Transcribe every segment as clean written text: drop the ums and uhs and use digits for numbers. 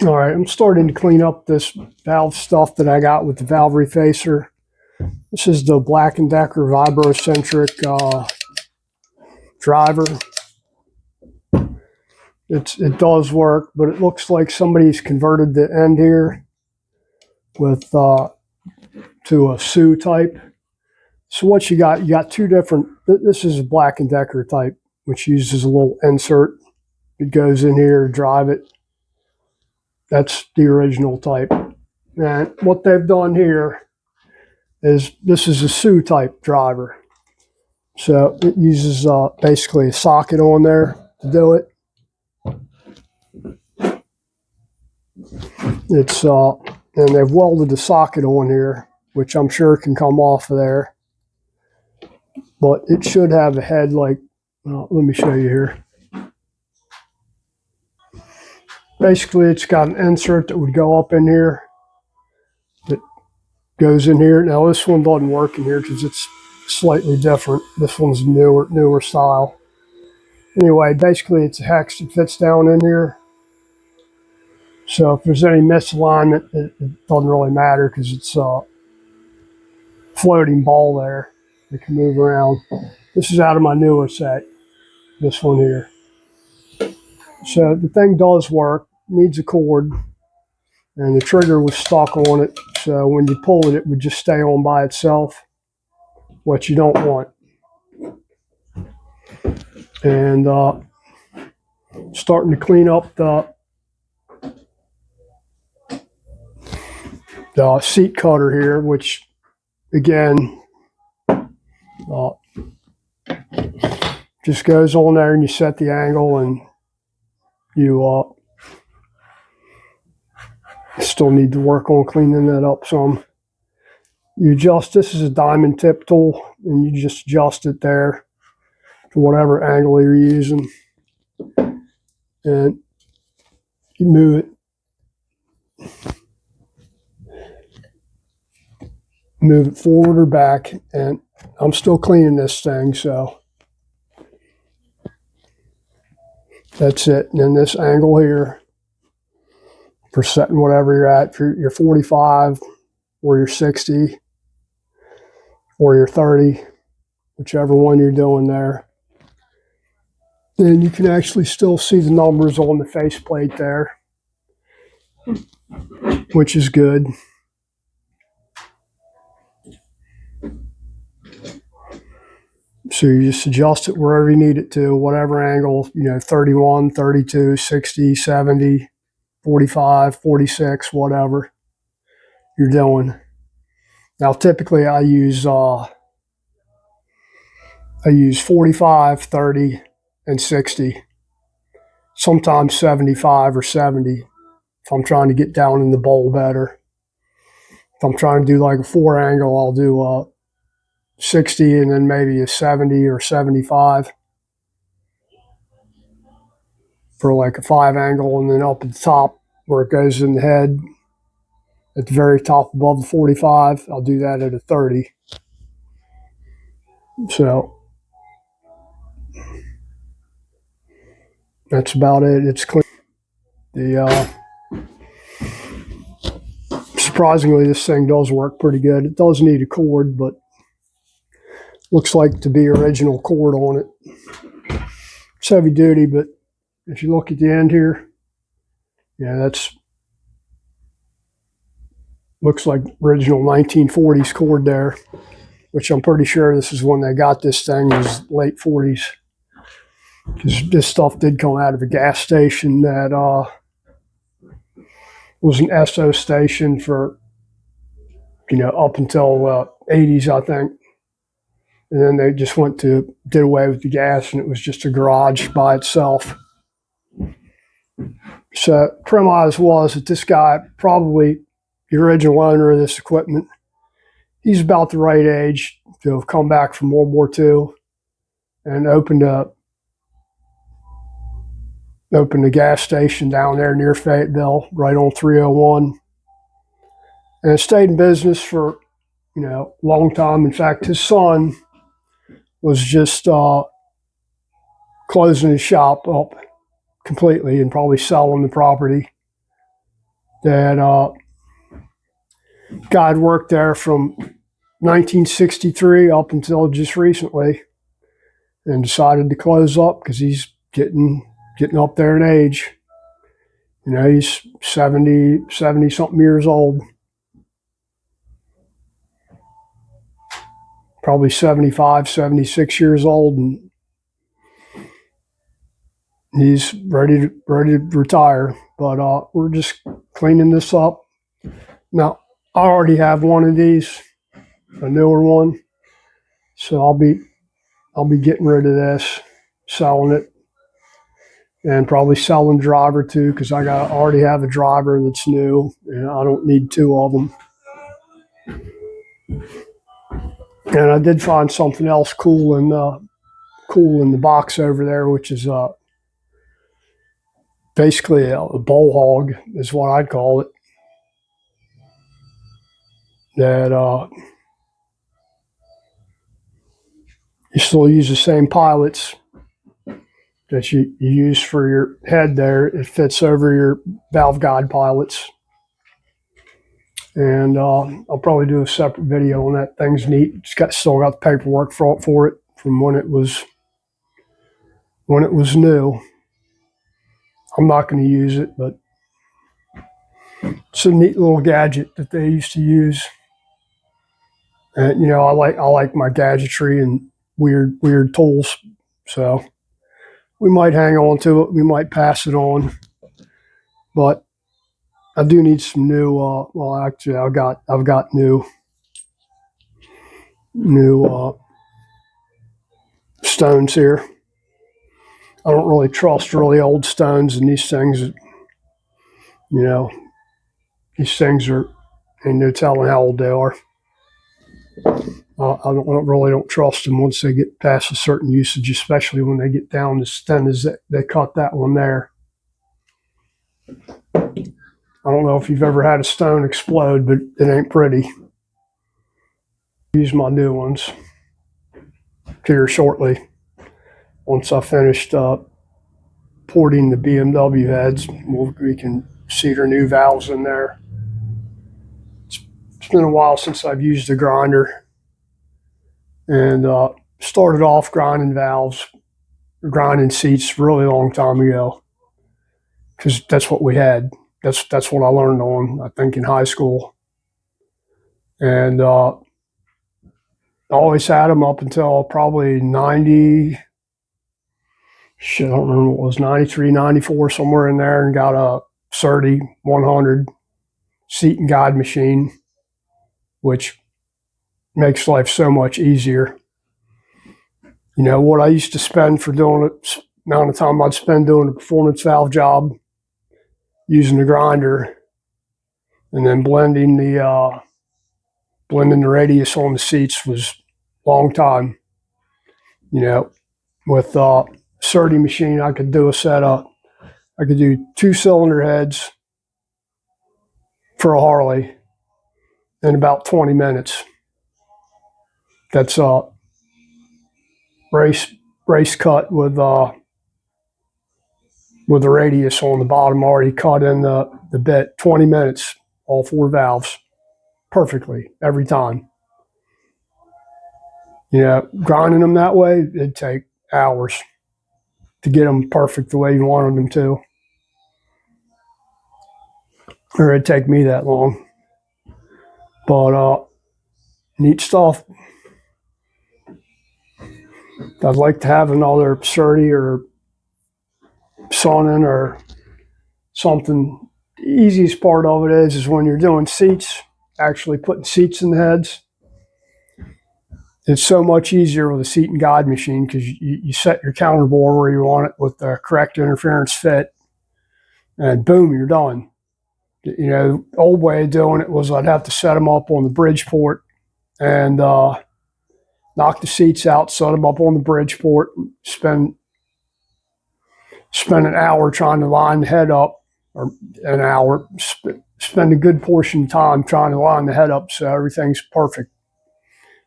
All right, I'm starting to clean up this valve stuff that I got with the valve refacer. This is the Black Decker Vibrocentric driver. It does work, but it looks like somebody's converted the end here with to a SU type. So what you got two different. This is a Black Decker type, which uses a little insert. It goes in here to drive it. That's the original type. And what they've done here is this is a SU type driver. So it uses basically a socket on there to do it. It's and they've welded the socket on here, which I'm sure can come off of there. But it should have a head like, let me show you here. Basically, it's got an insert that would go up in here that goes in here. Now, this one doesn't work in here because it's slightly different. This one's newer style. Anyway, basically, it's a hex that fits down in here. So if there's any misalignment, it doesn't really matter because it's a floating ball there. It can move around. This is out of my newer set, this one here. So the thing does work, needs a cord, and the trigger was stuck on it. So when you pull it, it would just stay on by itself, what you don't want. And starting to clean up the seat cutter here, which again, just goes on there and you set the angle, and you still need to work on cleaning that up some. You adjust, this is a diamond tip tool, and you just adjust it there to whatever angle you're using. And you move it. Move it forward or back, and I'm still cleaning this thing, so that's it. And then this angle here for setting whatever you're at, for your 45 or your 60 or your 30, whichever one you're doing there. Then you can actually still see the numbers on the faceplate there, which is good. So you just adjust it wherever you need it to, whatever angle, 31, 32, 60, 70, 45, 46, whatever you're doing. Now, typically I use 45, 30, and 60, sometimes 75 or 70 if I'm trying to get down in the bowl better. If I'm trying to do like a 4 angle, I'll do 60 and then maybe a 70 or 75 for like a 5 angle, and then up at the top where it goes in the head at the very top above the 45, I'll do that at a 30. So that's about it. It's clean. Surprisingly, this thing does work pretty good. It does need a cord, but looks like to be original cord on it. It's heavy duty, but if you look at the end here, yeah, that's looks like original 1940s cord there, which I'm pretty sure this is when they got this thing, was late 40s. Because this stuff did come out of a gas station that was an SO station for, up until 80s, I think. And then they just did away with the gas, and it was just a garage by itself. So premise was that this guy, probably the original owner of this equipment, he's about the right age to have come back from World War II and opened a gas station down there near Fayetteville, right on 301. And it stayed in business for, a long time. In fact, his son was just closing his shop up completely and probably selling the property. that guy had worked there from 1963 up until just recently, and decided to close up because he's getting up there in age. You know, he's 70 something years old. Probably 75, 76 years old, and he's ready to retire. But we're just cleaning this up. Now, I already have one of these, a newer one, so I'll be getting rid of this, selling it, and probably selling driver too, because I already have a driver that's new, and I don't need two of them. And I did find something else cool in the box over there, which is basically a bowl hog, is what I'd call it. That you still use the same pilots that you use for your head there. It fits over your valve guide pilots. And I'll probably do a separate video on that. Thing's neat. It's still got the paperwork for it from when it was new. I'm not going to use it, but it's a neat little gadget that they used to use. And you know, I like my gadgetry and weird tools, so we might hang on to it. We might pass it on, but I do need some new. Well, actually, I've got new stones here. I don't really trust really old stones, and these things, you know, these things ain't no telling how old they are. I really don't trust them once they get past a certain usage, especially when they get down as thin as they cut that one there. I don't know if you've ever had a stone explode, but it ain't pretty. Use my new ones here shortly. Once I finished porting the BMW heads, we can see their new valves in there. It's been a while since I've used a grinder, and started off grinding valves, grinding seats a really long time ago, because that's what we had. That's what I learned on, I think, in high school. And I always had them up until probably 90, I don't remember what it was, 93, 94, somewhere in there, and got a 100 seat and guide machine, which makes life so much easier. You know, what I used to spend for doing it, amount of time I'd spend doing a performance valve job, using the grinder, and then blending the radius on the seats was a long time. You know, with Surdy machine, I could do a setup. I could do 2 cylinder heads for a Harley in about 20 minutes. That's race cut with the radius on the bottom already cut in the bit. 20 minutes, all 4 valves, perfectly every time. You know, grinding them that way, it'd take hours to get them perfect the way you wanted them to. Or it'd take me that long. But neat stuff. I'd like to have another Surdy or Sonnen or something. The easiest part of it is when you're doing seats, actually putting seats in the heads. It's so much easier with a seat and guide machine, because you set your counter bore where you want it with the correct interference fit, and boom, you're done. You know, the old way of doing it was I'd have to set them up on the Bridgeport and knock the seats out, set them up on the Bridgeport, spend an hour trying to line the head up, or an hour, spend a good portion of time trying to line the head up so everything's perfect.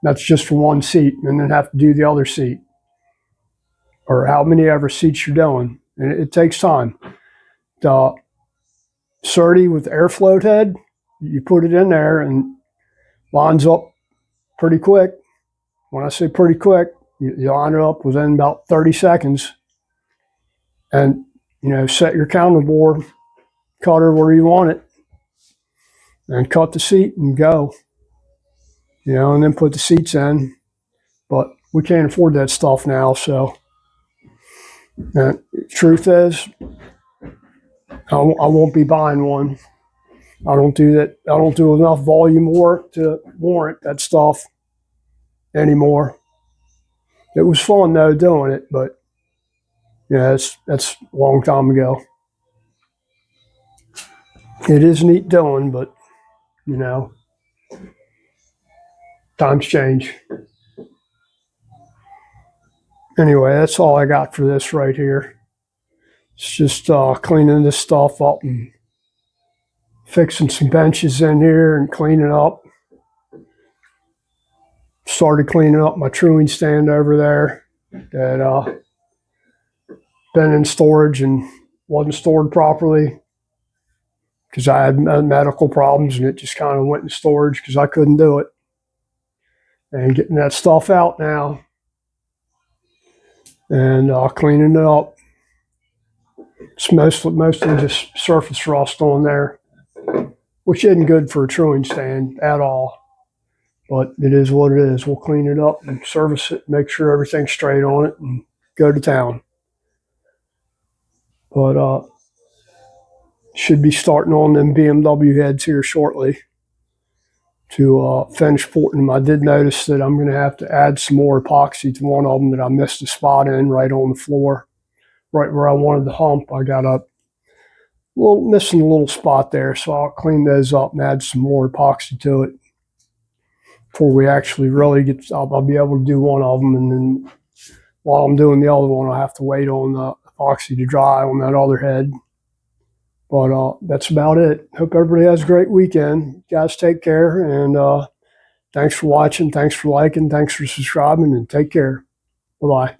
That's just for one seat, and then have to do the other seat, or how many ever seats you're doing. And it takes time. Surdy with air float head. You put it in there and lines up pretty quick. When I say pretty quick, you line it up within about 30 seconds. And, set your counter bore cutter where you want it and cut the seat and go. And then put the seats in. But we can't afford that stuff now, so truth is, I won't be buying one. I don't do that. I don't do enough volume work to warrant that stuff anymore. It was fun though doing it, but that's a long time ago. It is neat doing, but times change. Anyway, that's all I got for this right here. It's just cleaning this stuff up and fixing some benches in here and cleaning up. Started cleaning up my truing stand over there that been in storage and wasn't stored properly because I had medical problems, and it just kind of went in storage because I couldn't do it. And getting that stuff out now and cleaning it up. It's mostly just surface rust on there, which isn't good for a truing stand at all. But it is what it is. We'll clean it up and service it, make sure everything's straight on it, and go to town. But should be starting on them BMW heads here shortly to finish porting them. I did notice that I'm going to have to add some more epoxy to one of them that I missed a spot in right on the floor, right where I wanted the hump. I got missing a little spot there, so I'll clean those up and add some more epoxy to it before we actually really get. I'll be able to do one of them, and then while I'm doing the other one, I'll have to wait on the epoxy to dry on that other head. But that's about it. Hope everybody has a great weekend. You guys take care, and thanks for watching. Thanks for liking. Thanks for subscribing, and take care. Bye-bye.